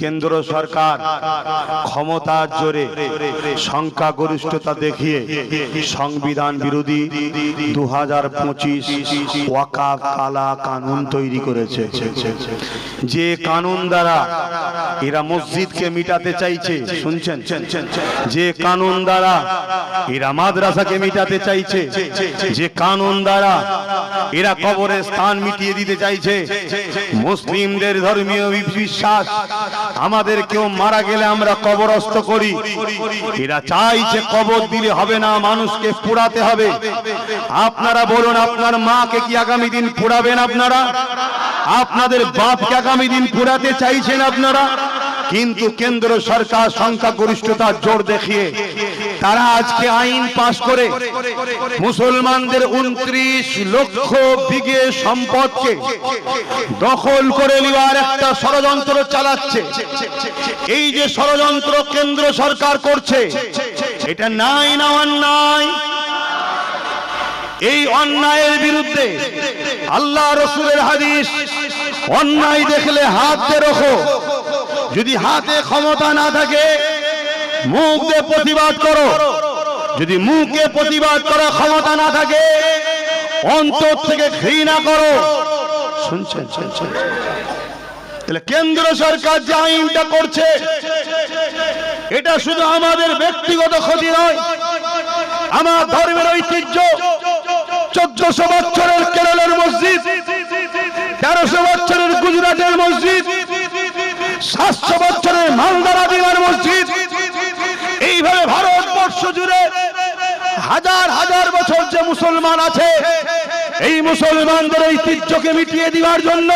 কেন্দ্র সরকার ক্ষমতার জোরে সংখ্যাগরিষ্ঠতা দেখিয়ে সংবিধান বিরোধী 2025 ওয়াকাফ কালা কানুন তৈরি করেছে। যে কানুন দ্বারা এরা মসজিদকে মিটাতে চাইছে, শুনছেন, যে কানুন দ্বারা এরা মাদ্রাসাকে মিটাতে চাইছে, যে কানুন দ্বারা এরা কবরের স্থান মিটিয়ে দিতে চাইছে। মুসলিমদের ধর্মীয় বিশ্বাস আমাদের কেউ মারা গেলে আমরা কবরস্থ করি, এরা চাইছে কবর দিলে হবে না, মানুষকে পোড়াতে হবে। আপনারা বলুন, আপনার মাকে কি আগামী দিন পোড়াবেন? আপনারা আপনাদের বাপকে আগামী দিন পোড়াতে চাইছেন আপনারা? কিন্তু কেন্দ্র সরকার সংখ্যাগরিষ্ঠতার জোর দেখিয়ে তারা আজকে আইন পাশ করে মুসলমানদের 29 লক্ষ বিঘে সম্পদকে দখল করে নেওয়ার একটা ষড়যন্ত্র চালাচ্ছে। এই যে ষড়যন্ত্র কেন্দ্র সরকার করছে, এটা নাই না অন্যায়? এই অন্যায়ের বিরুদ্ধে আল্লাহ রাসূলের হাদিস, অন্যায় দেখলে হাত দিয়ে রাখো, যদি হাতে ক্ষমতা না থাকে মুখ দিয়ে প্রতিবাদ করো, যদি মুখে প্রতিবাদ করার ক্ষমতা না থাকে অন্তর থেকে ঘৃণা করো। শুনছেন? তাহলে কেন্দ্র সরকার যে আইনটা করছে, এটা শুধু আমাদের ব্যক্তিগত ক্ষতি নয়, আমার ধর্মের ঐতিহ্য। 1400 বছরের কেরলের মসজিদ, 1300 বছরের গুজরাটের মসজিদ, 700 বছরের মালদার আদিনার মসজিদ, এইভাবে ভারতবর্ষ জুড়ে হাজার হাজার বছর যে মুসলমান আছে, এই মুসলমানদের ঐতিহ্যকে মিটিয়ে দেওয়ার জন্য,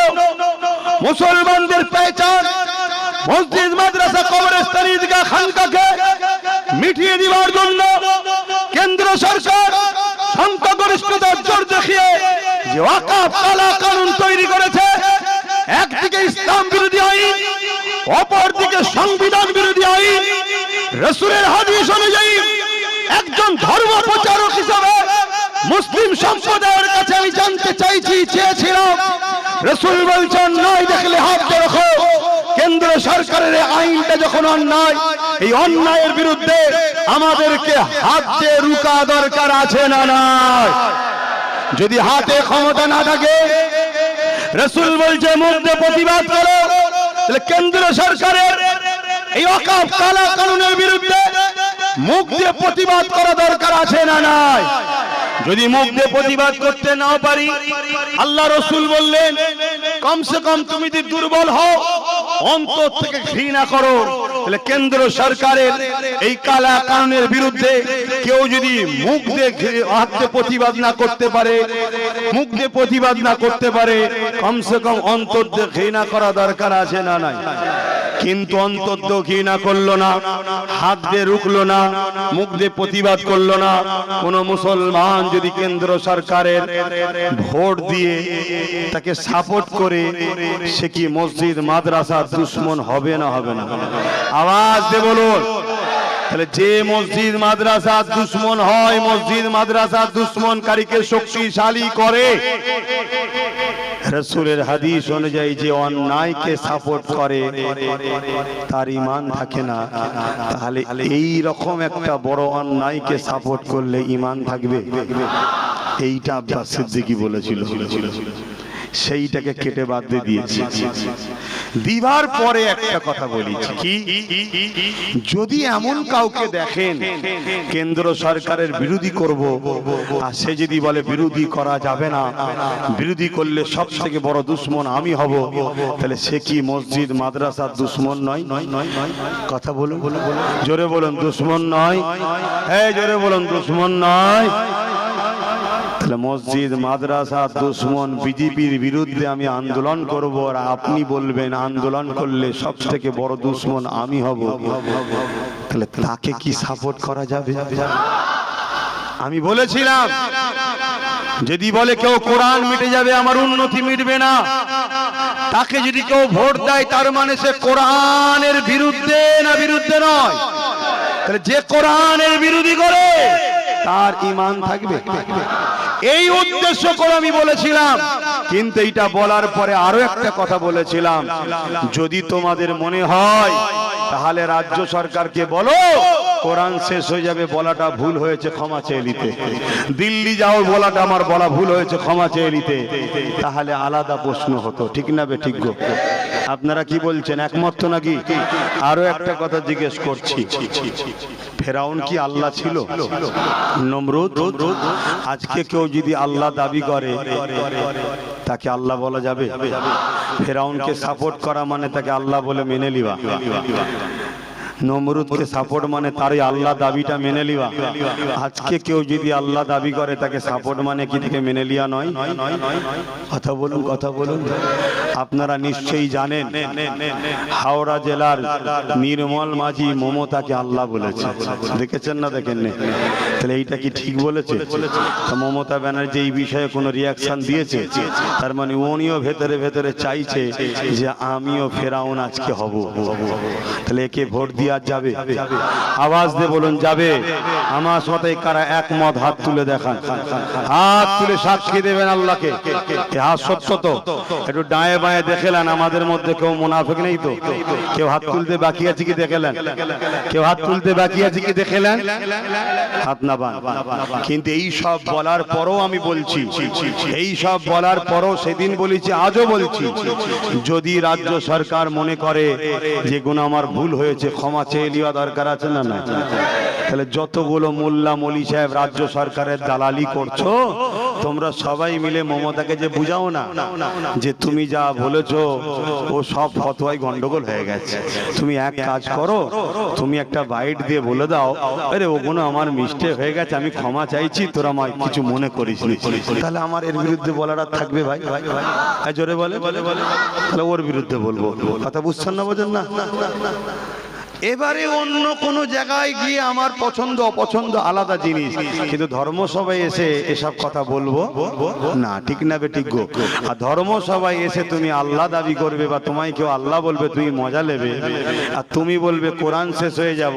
মুসলমানদের পেহচান মসজিদ, মাদ্রাসা, কবরস্থান, ঈদগাহ, খানকাকে মিটিয়ে দেওয়ার জন্য কেন্দ্র সরকার সংখ্যাগরিষ্ঠতার জোর দেখিয়ে যে ওয়াকাফ কালা কানুন তৈরি করেছে। একদিকে ইসলাম বিরোধী আইন, অপরদিকে সংবিধান বিরোধী আইন। রাসূলের হাদিস অনুযায়ী একজন ধর্ম প্রচারক হিসেবে মুসলিম সম্প্রদায়ের কাছে আমি জানতে চেয়েছিলাম, রাসূল বলছেন অন্যায় দেখলে হাত দিয়ে রাখো। কেন্দ্র সরকারের আইনটা যখন অন্যায়, এই অন্যায়ের বিরুদ্ধে আমাদেরকে হাত দিয়ে রুকা দরকার আছে না নাই? যদি হাতে ক্ষমতা না থাকে, রাসূল বলছে মুখ দিয়ে প্রতিবাদ করো। তাহলে কেন্দ্র সরকারের এই ওয়াকাফ কালা কানুনের বিরুদ্ধে মুখ দিয়ে প্রতিবাদ করা দরকার আছে না নাই? যদি মুখ দিয়ে প্রতিবাদ করতে নাও পারি, আল্লাহ রাসূল বললেন কমসে কম তুমি যদি দুর্বল হও, অন্তর থেকে ঘৃণা করো। তাহলে কেন্দ্র সরকারের এই কালা কানুনের বিরুদ্ধে কেউ যদি মুখ দিয়ে হাত দিয়ে প্রতিবাদ না করতে পারে, মুখ দিয়ে প্রতিবাদ না করতে পারে, কমসে কম অন্তর দিয়ে ঘৃণা করা দরকার আছে না নাই? কিন্তু অন্তর দিয়ে ঘৃণা করলো না, হাত দিয়ে রুখলো না, মুখ দিয়ে প্রতিবাদ করলো না। কোন মুসলমান যদি কেন্দ্র সরকারের ভোট দিয়ে তাকে সাপোর্ট করে, সে কি মসজিদ মাদ্রাসার দুশমন হবে না? হবে না? আওয়াজ দিয়ে বলুন। তাহলে যে মসজিদ মাদ্রাসার দুশমন হয়, মসজিদ মাদ্রাসার দুশমনকারীকে শক্তিশালী করে। রাসূলের হাদিস অনুযায়ী যে অন্যায়কে সাপোর্ট করে তার ঈমান থাকে না। তাহলে এই রকম একটা বড় অন্যায়কে সাপোর্ট করলে ঈমান থাকবে? এইটা আব্বাস সিদ্দিকী বলেছিল, সেইটাকে কেটে বাদ দিয়ে দিয়েছে। দিবার পরে একটা কথা বলেছি, কি যদি এমন কাউকে দেখেন কেন্দ্র সরকারের বিরোধী করব, আর সে যদি বলে বিরোধী করা যাবে না, বিরোধী করলে সব থেকে বড় দুশমন আমি হব, তাহলে সে কি মসজিদ মাদ্রাসার দুশমন নয়? কথা বলুন, জোরে বলুন, দুশমন নয়? হ্যাঁ, জোরে বলুন, দুশমন নয়? তাহলে মসজিদ মাদ্রাসা দুশমন, বিজেপির বিরুদ্ধে আমি আন্দোলন করব, আর আপনি বলবেন আন্দোলন করলে সব থেকে বড় দুশমন আমি হব, তাহলে তাকে কি সাপোর্ট করা যাবে? আমি বলেছিলাম যদি বলে কেউ কোরআন মিটে যাবে, আমার উন্নতি মিটবে না, তাকে যদি কেউ ভোট দেয় তার মানে সে কোরআনের বিরুদ্ধে না বিরুদ্ধে নয়? তাহলে যে কোরআনের বিরোধী করে তার ঈমান থাকবে? এই উদ্দেশ্য করে আমি বলেছিলাম। কিন্তু এইটা বলার পরে আরো একটা কথা বলেছিলাম, যদি তোমাদের মনে হয় তাহলে রাজ্য সরকারকে বলো কোরআন শেষ হয়ে যাবে, বলাটা ভুল হয়েছে, ক্ষমা চেয়ে নিতে। দিল্লি যাও, বলাটা আমার বলা ভুল হয়েছে, ক্ষমা চেয়ে নিতে। তাহলে আলাদা প্রশ্ন হতো, ঠিক না বে ঠিক গো? আপনারা কি বলছেন, একমত তো নাকি? আরো একটা কথা জিজ্ঞেস করছি, ফেরাউন কি আল্লাহ ছিল? নমরুদ? আজকে কেউ যদি আল্লাহ দাবি করে তাকে আল্লাহ বলা যাবে? ফেরাউনকে সাপোর্ট করা মানে তাকে আল্লাহ বলে মেনে লিবা? নমরুদকে সাপোর্ট মানে তার আল্লাহ দাবিটা মেনে লিবা? আজকে কেউ যদি আল্লাহ দাবি করে তাকে সাপোর্ট মানে কি থেকে মেনে লিয়া নয়? কথা বলুন, কথা বলুন। আপনারা নিশ্চয়ই জানেন হাওড়া জেলার নির্মল মাঝি মমতাকে আল্লাহ বলেছে, দেখেছেন না দেখেননি? তাহলে এইটা কি ঠিক বলেছে? মমতা ব্যানার্জি এই বিষয়ে কোনো রিয়াকশন দিয়েছে? তার মানে উনিও ভেতরে ভেতরে চাইছে যে আমিও ফেরাউন আজকে হব। তাহলে একে ভোট দিয়ে যাবে? আওয়াজ দিয়ে বলুন যাবে? আমার সাথে কারা একমত হাত তুলে দেখান, হাত তুলে সাক্ষী দেবেন আল্লাহকে। হাত সত্য তো? একটু ডায়ে বায়ে দেখেলেন, আমাদের মধ্যে কেউ মুনাফিক নেই তো? কেউ হাত তুলতে বাকি আছে কি দেখেলেন? কেউ হাত তুলতে বাকি আছে কি দেখেলেন? হাত না বান। কিন্তু এই সব বলার পরও আমি বলছি, এই সব বলার পরও সেদিন বলেছি, আজও বলছি, যদি রাজ্য সরকার মনে করে যে গুনাহ আমার ভুল হয়েছে, ক্ষমা চেয়ে নেওয়া দরকার আছে না? না। তাহলে যতগুলো মোল্লা মলি সাহেব রাজ্য সরকারের দালালি করছো, তোমরা সবাই মিলে মমতাকে যে বুঝাও না যে তুমি যা বলেছো ও সব ফতোয়ায় গন্ডগোল হয়ে গেছে, তুমি এক কাজ করো, তুমি একটা বাইট দিয়ে বলে দাও, আরে ওগুলো আমার মিস্টেক হয়ে গেছে, আমি ক্ষমা চাইছি, তোরা আমার কিছু মনে করিস। তাহলে আমার এর বিরুদ্ধে বলাটা থাকবে? ভাই জোরে বলে, তাহলে ওর বিরুদ্ধে বলবো। কথা বুঝছেন না? বোঝেন না? এবারে অন্য কোন জায়গায় গিয়ে আমার পছন্দ অপছন্দ আলাদা জিনিস, কিন্তু ধর্মসভায় এসে এসব কথা বলবো না, ঠিক না বে ঠিক গো? আর ধর্মসভায় এসে তুমি আল্লাহ দাবি করবে বা তোমায় কেউ আল্লাহ বলবে, তুমি মজা নেবে, আর তুমি বলবে কোরআন শেষ হয়ে যাব,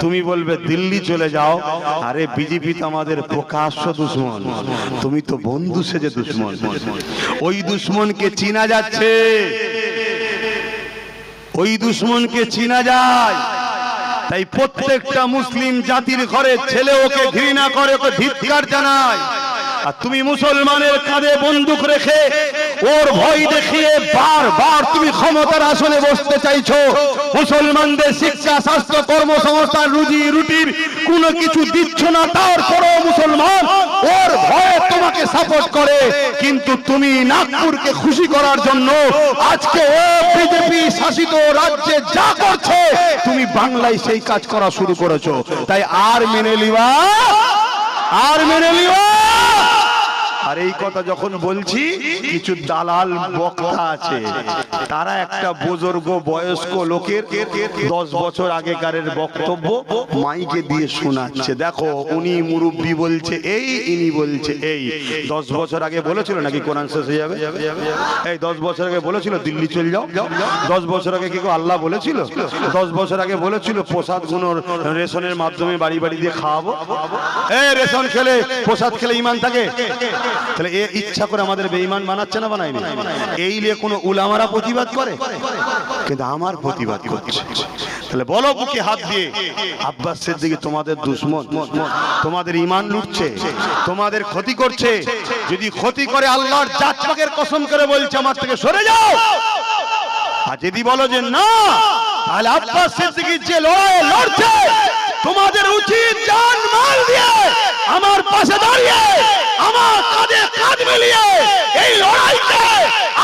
তুমি বলবে দিল্লি চলে যাও। আরে বিজেপি তো আমাদের প্রকাশ্য দুশ্মন, তুমি তো বন্ধু সেজে দুশ্মন। ওই দুশ্মনকে চিনা যাচ্ছে, ওই দুশ্মনকে চিনা যায়। তাই প্রত্যেকটা মুসলিম জাতির ঘরে ছেলে ওকে ঘৃণা করে, ওকে ধিক্কার জানায়। আর তুমি মুসলমানের কাঁধে বন্দুক রেখে ওর ভয় দেখিয়ে বারবার তুমি ক্ষমতার আসনে বসতে চাইছো। মুসলমানদের শিক্ষা, স্বাস্থ্য, কর্মসংস্থান, রুজি রুটির কোনো কিছু দিচ্ছ না, তারপরেও মুসলমান ওর ভয়ে তোমাকে সাপোর্ট করে। কিন্তু তুমি নাগপুরকে খুশি করার জন্য আজকে ও বিজেপি শাসিত রাজ্যে যা করছে, তুমি বাংলায় সেই কাজ করা শুরু করেছো। তাই আর মেনে লিবা, আর মেনে লিবা। আর এই কথা যখন বলছি, কিছু দালাল বক্তা আছে, তারা একটা বুজুর্গ বয়স্ক লোকের 10 বছর আগেকারের বক্তব্য মাইকে দিয়ে শোনাচ্ছে। দেখো উনি মুরব্বি বলছে এই, ইনি বলছে এই। 10 বছর আগে বলেছিল নাকি কোরআন শেষ হয়ে যাবে? এই 10 বছর আগে বলেছিল দিল্লি চলে যাও? 10 বছর আগে কি আল্লাহ বলেছিল? 10 বছর আগে বলেছিল প্রসাদ গুলো রেশনের মাধ্যমে বাড়ি বাড়ি দিয়ে খাওয়াবো? এই রেশন খেলে, প্রসাদ খেলে ঈমান থাকে? তাহলে এ ইচ্ছা করে আমাদের বেঈমান বানাচ্ছে না বানায়নি? এই নিয়ে কোনো উলামারা প্রতিবাদ করে? কিন্তু আমার প্রতিবাদ করছে। তাহলে বলো বুকে হাত দিয়ে, আব্বাস সিদ্দিকী তোমাদের দুশমন, তোমাদের ঈমান লুটছে, তোমাদের ক্ষতি করছে। যদি ক্ষতি করে আল্লাহর জাত পাকের কসম করে বলছে আমার থেকে সরে যাও। আর যদি বলো যে না, তাহলে আব্বাস সিদ্দিকী যে লড়াই লড়ছে, তোমাদের উচিত জান মাল দিয়ে আমার পাশে দাঁড়িয়ে আমার কাঁধে কাঁধ মিলিয়ে এই লড়াইকে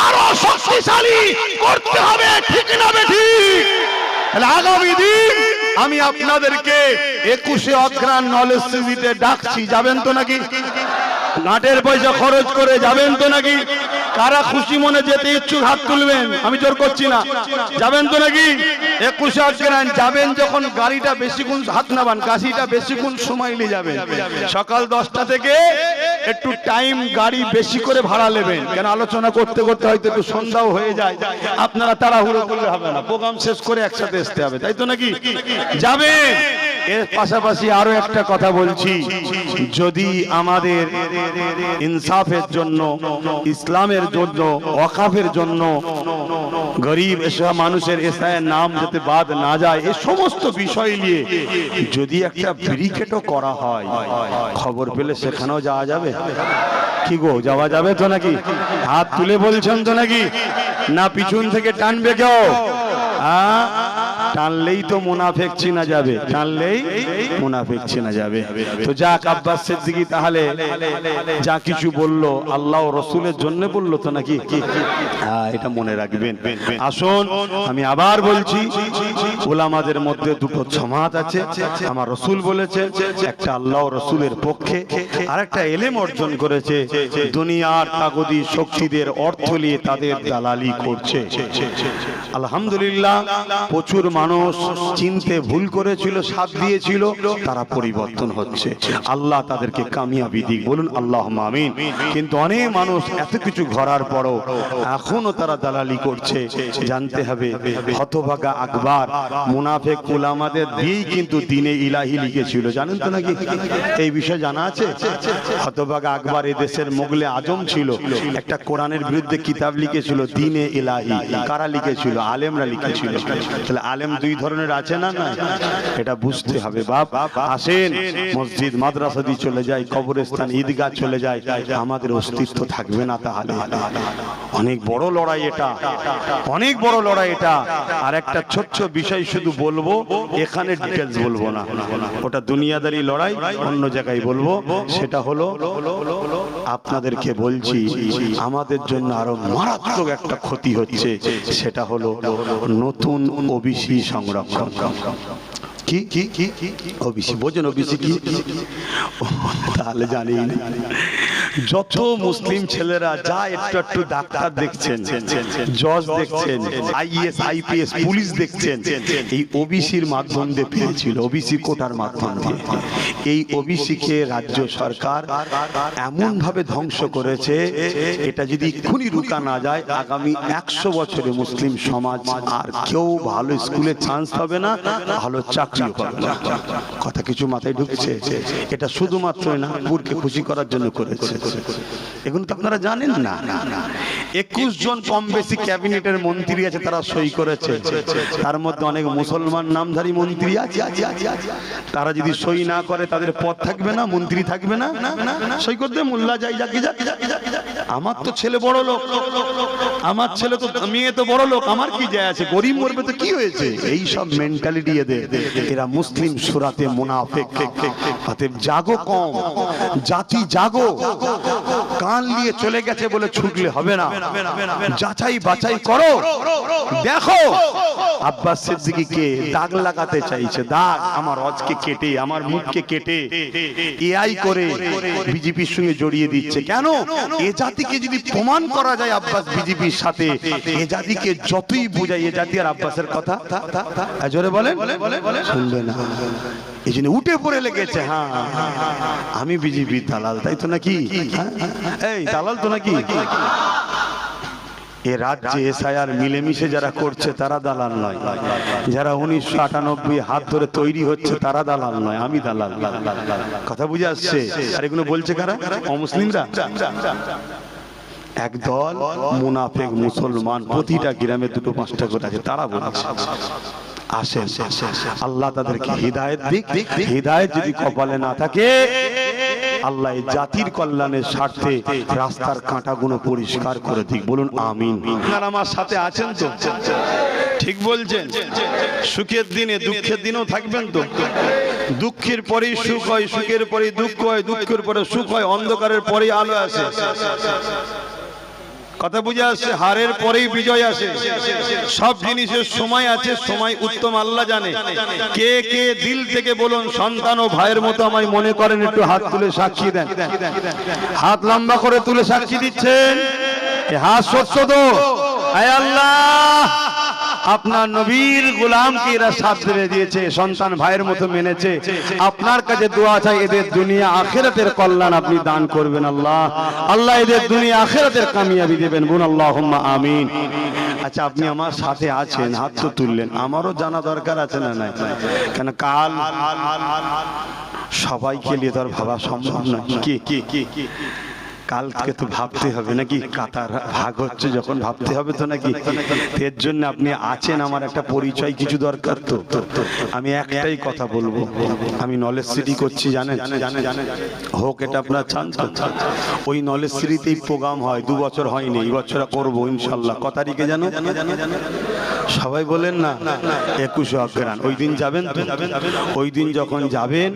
আরো শক্তিশালী করতে হবে, ঠিক না বেঠিক? তাহলে আগামী দিন আমি আপনাদেরকে 21শে অগ্রহায়ণ নলেজ শিবিরে ডাকছি, যাবেন তো নাকি? নাটের পয়সা খরচ করে যাবেন তো নাকি? কারা খুশি মনে যেতে ইচ্ছুক হাত তুলবেন, আমি জোর করছি না। যাবেন তো নাকি? 21শে অগ্রহায়ণ যাবেন যখন গাড়িটা বেশিক্ষণ হাত নাবান, কাশিটা বেশিক্ষণ সময় নিয়ে যাবেন। সকাল 10টা থেকে একটু টাইম গাড়ি বেশি করে ভাড়া নেবেন, কেন আলোচনা করতে করতে হয়তো একটু সন্ধ্যাও হয়ে যায়। আপনারা তাড়াহুড়ো করলে হবে না, প্রোগ্রাম শেষ করে একসাথে আসতে হবে, তাই তো নাকি? যাবেন এর পাশাপাশি আরো একটা কথা বলছি, যদি আমাদের ইনসাফের জন্য, ইসলামের জন্য, ওয়াকাফের জন্য, গরিব এসব মানুষের এসআইয়ের নাম যাতে বাদ না যায়, এই সমস্ত বিষয় নিয়ে যদি একটা ব্রিকেটও করা হয়, খবর পেলে সেখানেও যাওয়া যাবে কি গো? যাওয়া যাবে তো নাকি? হাত তুলে বলছেন তো নাকি? না পিছন থেকে টানবে কেউ? টানলেই তো মুনাফিক চিনা যাবে, টানলেই মুনাফিক চিনা যাবে। তো যাক, আব্বাস সিদ্দিকী তাহলে যা কিছু বললো আল্লাহ ও রাসূলের জন্য বললো তো নাকি? এটা মনে রাখবেন। আসুন আমি আবার বলছি, উলামাদের মধ্যে দুটো জামাত আছে। আমার রাসূল বলেছে, একটা আল্লাহ ও রাসূলের পক্ষে, আরেকটা ইলম অর্জন করেছে, দুনিয়ার তাগুদি শক্তিদের অর্থ নিয়ে তাদের দালালি করছে। আলহামদুলিল্লাহ, প্রচুর মানুষ চিনতে ভুল করেছিল, সাথ দিয়েছিল, তারা পরিবর্তন হচ্ছে। আল্লাহ তাদেরকে কামিয়াবি দিক, বলুন আল্লাহুম্মা আমিন। কিন্তু অনেক মানুষ এত কিছু ঘরার পরও এখনো তারা দালালি করছে। জানতে হবে, হতভাগা আকবর মুনাফিক উলামাদের দিয়েই কিন্তু দ্বীনে ইলাহি লিখেছিল, জানেন তো নাকি? এই বিষয়ে জানা আছে? হতভাগা আকবর এই দেশের মুগলে আজম ছিল, একটা কোরআনের বিরুদ্ধে কিতাব লিখেছিল, দ্বীনে ইলাহি। কারা লিখেছিল? আলেমরা লিখেছিল। তাহলে আলেম দুই ধরনের আছে না? না, এটা বুঝতে হবে বাপ। আসেন, মসজিদ মাদ্রাসা দিয়ে চলে যায়, কবরস্থান ঈদগাহ চলে যায়, আমাদের অস্তিত্ব থাকবে না। তাহলে অনেক বড় লড়াই এটা, অনেক বড় লড়াই এটা। আর একটা ছোট্ট বিষয় শুধু বলবো, এখানে ডিটেলস বলবো না, ওটা দুনিয়াদারি লড়াই, অন্য জায়গায় বলবো। সেটা হলো, আপনাদেরকে বলছি, আমাদের জন্য আরো মারাত্মক একটা ক্ষতি হচ্ছে। সেটা হলো নতুন ওবিসি সংরক্ষণ। কি কি কি ওবিসি বোঝেন? ওবিসি কি? তাহলে জানি না। যত মুসলিম ছেলেরা যা একটু একটু ডাক্তার দেখছেন, জজ দেখছেন, আইএস আইপিএস পুলিশ দেখছেন, এই ওবিসির মাধ্যম দিয়ে পেয়েছিল, ওবিসি কোটার মাধ্যম দিয়ে। এই ওবিসিকে রাজ্য সরকার এমন ভাবে ধ্বংস করেছে, এটা যদি এক্ষুনি রুকা না যায়, আগামী 100 বছরে মুসলিম সমাজ আর কেউ ভালো স্কুলে চান্স পাবে না, ভালো চাকরিও পাবে না। কথা কিছু মাথায় ঢুকছে? এটা শুধুমাত্র নাগপুরকে খুশি করার জন্য করেছে। এগুলো তো আপনারা জানেন না। 21 জন কম বেশি ক্যাবিনেটের মন্ত্রী আছে, তারা সই করেছে। তার মধ্যে অনেক মুসলমান নামধারী মন্ত্রী আছে। তারা যদি সই না করে তাদের পদ থাকবে না, মন্ত্রী থাকবে না। সই করতে মোল্লা যাই, যাকে আমার তো ছেলে বড় লোক, আমার ছেলে তো, মেয়ে তো বড় লোক, আমার কি যায় আছে? গরিব মরবে তো কি হয়েছে? এই সব মেন্টালিটি এদের। এরা মুসলিম সুরাতে মুনাফিক। অতএব জাগো কম, জাতি জাগো। কান নিয়ে চলে গেছে বলে ছুটলে হবে না, যাচাই বাছাই করো। দেখো, আব্বাস সিদ্দিকীকে দাগ লাগাতে চাইছে, দাগ আমার অজকে কেটে, আমার মুখকে কেটে এআই করে বিজেপির সঙ্গে জড়িয়ে দিচ্ছে। কেন? এ জাতিকে যদি প্রমাণ করা যায় আব্বাস বিজেপির সাথে, এ জাতিকে যতই বোঝায়, এ জাতি আর আব্বাসের কথা জোরে বলেন, শুনবে না। এই জন্য উঠে পড়ে লেগেছে, হ্যাঁ আমি বিজেপির দালাল, তাই তো নাকি? এই দালাল তো নাকি? এ রাজ্যে এসআইআর মিলেমিশে যারা করছে তারা দালাল নয়, যারা 1998 হাত ধরে তৈরি হচ্ছে তারা দালাল নয়, আমি দালাল। কথা বুঝে আসছে? আর এগুলো বলছে কারা? অমুসলিমরা। একদল মুনাফিক মুসলমান, প্রতিটা গ্রামে 2-5টা করে আছে, তারা বলছে। আসেন, আল্লাহ তাদেরকে হিদায়াত দিক। হিদায়াত যদি কপালে না থাকে, আল্লাহ এই জাতির কল্যাণের স্বার্থে রাস্তার কাঁটাগুলো পরিষ্কার করে দিক, বলুন আমিন। আপনারা আমার সাথে আছেন তো? ঠিক বলছেন? সুখের দিনে দুঃখের দিনেও থাকবেন তো? দুঃখের পরেই সুখ হয়, সুখের পরেই দুঃখ হয়, দুঃখের পরে সুখ হয়, অন্ধকারের পরেই আলো আসে। কথা বুঝে আসছে? হারের পরেই বিজয় আসে। সব জিনিসের সময় আছে, সময় উত্তম আল্লাহ জানে। কে কে দিল থেকে বলুন সন্তান ও ভাইয়ের মতো আমায় মনে করেন, একটু হাত তুলে সাক্ষী দেন। হাত লম্বা করে তুলে সাক্ষী দিচ্ছেন, হাত সত্য তো? আয় আল্লাহ, আপনার নবীর গোলামকে এরা সাথ দিয়ে দিয়েছে, সন্তান ভাইয়ের মতো মেনেছে। আপনার কাছে দোয়া চাই এদের দুনিয়া আখিরাতের কল্যাণ আপনি দান করবেন আল্লাহ। আল্লাহ এদের দুনিয়া আখিরাতের কামিয়াবি দেবেন, বলুন আল্লাহুম্মা আমিন। আচ্ছা, আপনি আমার সাথে আছেন, হাত তো তুললেন, আমারও জানা দরকার আছে না নাই? কেন কাল সবাইকে নিয়ে তো আর ভাবা সম্ভব নয়। কি কালকে তো ভাবতে হবে নাকি? কাতার ভাগ হচ্ছে যখন ভাবতে হবে তো নাকি? এর জন্য আপনি আছেন, আমার একটা পরিচয় কিছু দরকার তো। আমি একটাই কথা বলবো, আমি নলেজ সিটি করছি, জানেন হোক, এটা আপনার চান তো? ওই নলেজ সিটিতেই প্রোগ্রাম হয়, 2 বছর হয়নি, এই বছর করবো ইনশাল্লাহ। ক তারিখে জানো? সবাই বলেন না, 21 অগ্রহায়ণ। ওই দিন যাবেন তো? ওই দিন যখন যাবেন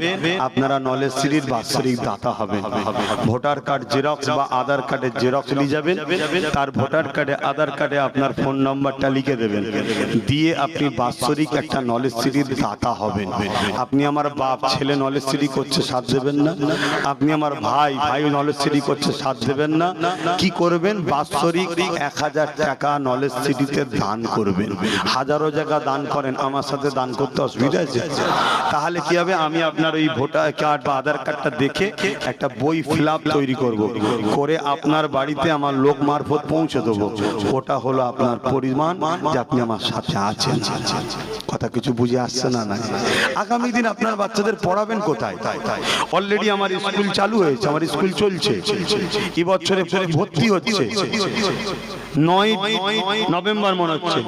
আপনারা নলেজ সিটির বাৎসরিক দাতা হবেন। ভোটার কার্ড জেরক্স বা আধার কার্ডের জেরক্স নিয়ে যাবেন, তার ভোটার কার্ডে আধার কার্ডে আপনার ফোন নম্বরটা লিখে দেবেন, দিয়ে আপনি বাৎসরিক একটা নলেজ সিটির দাতা হবেন। আপনি আমার বাপ, ছেলে নলেজ সিটি করছে, সাথ দেবেন না? আপনি আমার ভাই নলেজ সিটি করছে, সাথ দেবেন না? কি করবেন? বাৎসরিক 1000 টাকা নলেজ সিটিতে দান করবেন। হাজারো জায়গা দান করেন, আমার সাথে দান করতে অসুবিধা আছে? তাহলে কি হবে? আমি আপনার ওই ভোটার কার্ড বা আধার কার্ডটা দেখে একটা বই ফিলআপ তৈরি করব, করে আপনার বাড়িতে আমার লোক মারফত পৌঁছে দেবো। ওটা হলো আপনার পরিমাণ যে আপনি আমার সাথে আছেন। কথা কিছু বুঝে আসছে না? না, আগামী দিন আপনার বাচ্চাদের পড়াবেন কোথায়? অলরেডি আমার স্কুল চালু হয়েছে, আমার স্কুল চলছে, এই বছরে ভর্তি হচ্ছে। 9 নভেম্বর মনে হচ্ছে,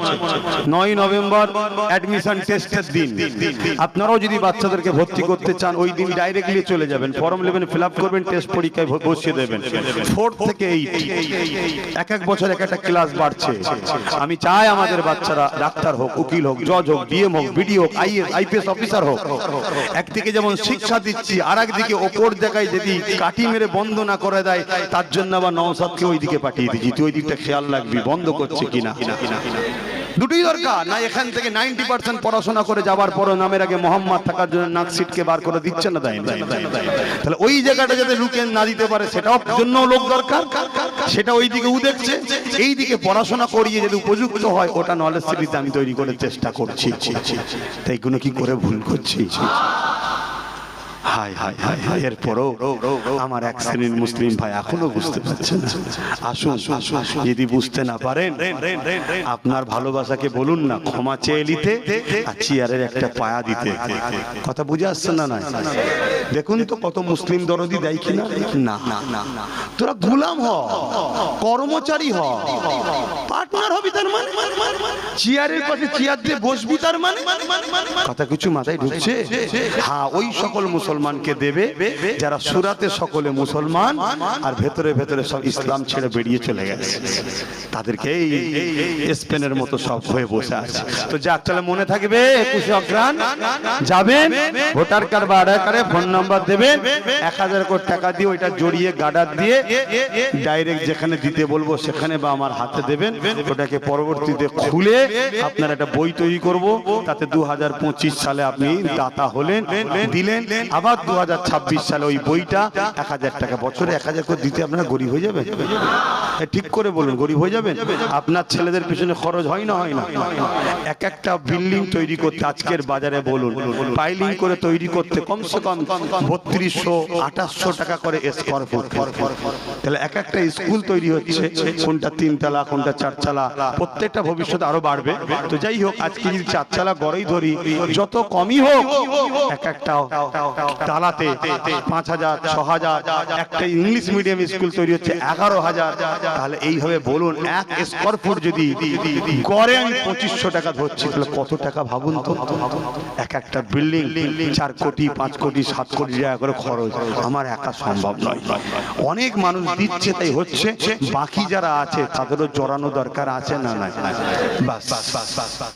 9 নভেম্বর অ্যাডমিশন টেস্টের দিন। আপনারাও যদি বাচ্চাদেরকে ভর্তি করতে চান, ওই দিন ডাইরেক্টলি চলে যাবেন, ফর্ম নেবেন, ফিল আপ করবেন, টেস্ট পরীক্ষায় বসিয়ে দেবেন। 4 থেকে 8 এক বছর একটা ক্লাস বাড়ছে। আমি চাই আমাদের বাচ্চারা ডাক্তার হোক, উকিল হোক, জজ হোক, ডিএম হোক, বিডি হোক, আইএস আইপিএস অফিসার হোক। একদিকে যেমন শিক্ষা দিচ্ছি, আর একদিকে ওপর জায়গায় যদি কাঠি মেরে বন্ধ না করে দেয়, তার জন্য আবার নওশাদকে ওই দিকে পাঠিয়ে দিচ্ছি। তুই ওই দিকটা খেয়াল রাখবি, বন্ধ করছে কিনা। দুটোই দরকার। না এখান থেকে 90% পড়াশোনা করে যাবার পরও নামের আগে মোহাম্মদ থাকার জন্য নাকশিটকে বার করে দিচ্ছে না, দেয় না? তাহলে ওই জায়গাটা যাতে লুকে না দিতে পারে, সেটাও জন্য লোক দরকার। সেটা ওই দিকে ও দেখছে, এই দিকে পড়াশোনা করিয়ে যদি উপযুক্ত হয়, ওটা নলেজ সিটিতে আমি তৈরি করার চেষ্টা করছি। তাই কোনো কি করে ভুল করছি? High high high high. এরপরও আমার এক শ্রেণীর মুসলিম ভাই এখনো বুঝতে পারছেন না। আসুন, যদি বুঝতে না পারেন, আপনার ভালোবাসাকে বলুন না ক্ষমা চেয়ে নিতে, আর চেয়ারের একটা পায়া দিতে। কথা বুঝে আসছে না? না, দেখুন তো কত মুসলিম দরদি দেয় কিনা। না, তোরা গোলাম হ, কর্মচারী হ, পার্টনার হবি তার মানে, চেয়ারের পাশে চেয়ার দিয়ে বসবি তার মানে। কথা কিছু মাথায় ঢুকছে? হ্যাঁ, ওই সকল মুসলমানকে দেবে যারা সুরাতে সকলে মুসলমান আর ভেতরে ভেতরে সব ইসলাম ছেড়ে বেরিয়ে চলে গেছে। তাদেরকে এই স্পেনের মতো সব হয়ে বসে আছে। তো যাক, তাহলে মনে থাকবে 21 অগ্রহায়ণ যাবেন, ভোটার কার্ড বা আধার কার্ডে ফোন নাম্বার দেবেন, 1000 কোটি টাকা দিয়ে ওইটা জড়িয়ে গার্ডার দিয়ে ডাইরেক্ট যেখানে দিতে বলবো সেখানে বা আমার হাতে দেবেন। ওটাকে পরবর্তীতে খুলে আপনার একটা বই তৈরি করব, তাতে 2025 সালে আপনি দাতা হলেন, দিলেন। আবার 2026 সালে ওই বইটা 1000 টাকা, বছরে 1000 করে দিতে আপনারা গরিব হয়ে যাবেন? ঠিক করে বলুন, গরিব হয়ে যাবেন? আপনার ছেলেদের পিছনে খরচ হয় না? হয় না? এক একটা বিল্ডিং তৈরি করতে আজকের বাজারে বলুন, পাইলিং করে তৈরি করতে কমসে কম 3200-2800 টাকা করে স্কয়ার ফুট। তাহলে এক একটা স্কুল তৈরি হচ্ছে, কোনটা 3 তলা, কোনটা 4 তলা, প্রত্যেকটা ভবিষ্যতে আরো বাড়বে। তো যাই হোক, আজকে যদি 4 তলা গড়েই ধরি, যত কমই হোক এক একটা তালাতে 5000, 6000, একটা ইংলিশ মিডিয়াম স্কুল তৈরি হচ্ছে 11000। তাহলে এইভাবে বলুন, 1 স্কয়ার ফুট যদি গড়ে আমি 2500 টাকা ধরছি, তাহলে কত টাকা ভাবুন তো? এক একটা বিল্ডিং 4 কোটি, 5 কোটি, 7 কোটি টাকা করে খরচ। আমার একা সম্ভব নয়, অনেক মানুষ দিচ্ছে তাই হচ্ছে। বাকি যারা আছে তাদেরও জড়ানো দরকার আছে না? নাই? বাস।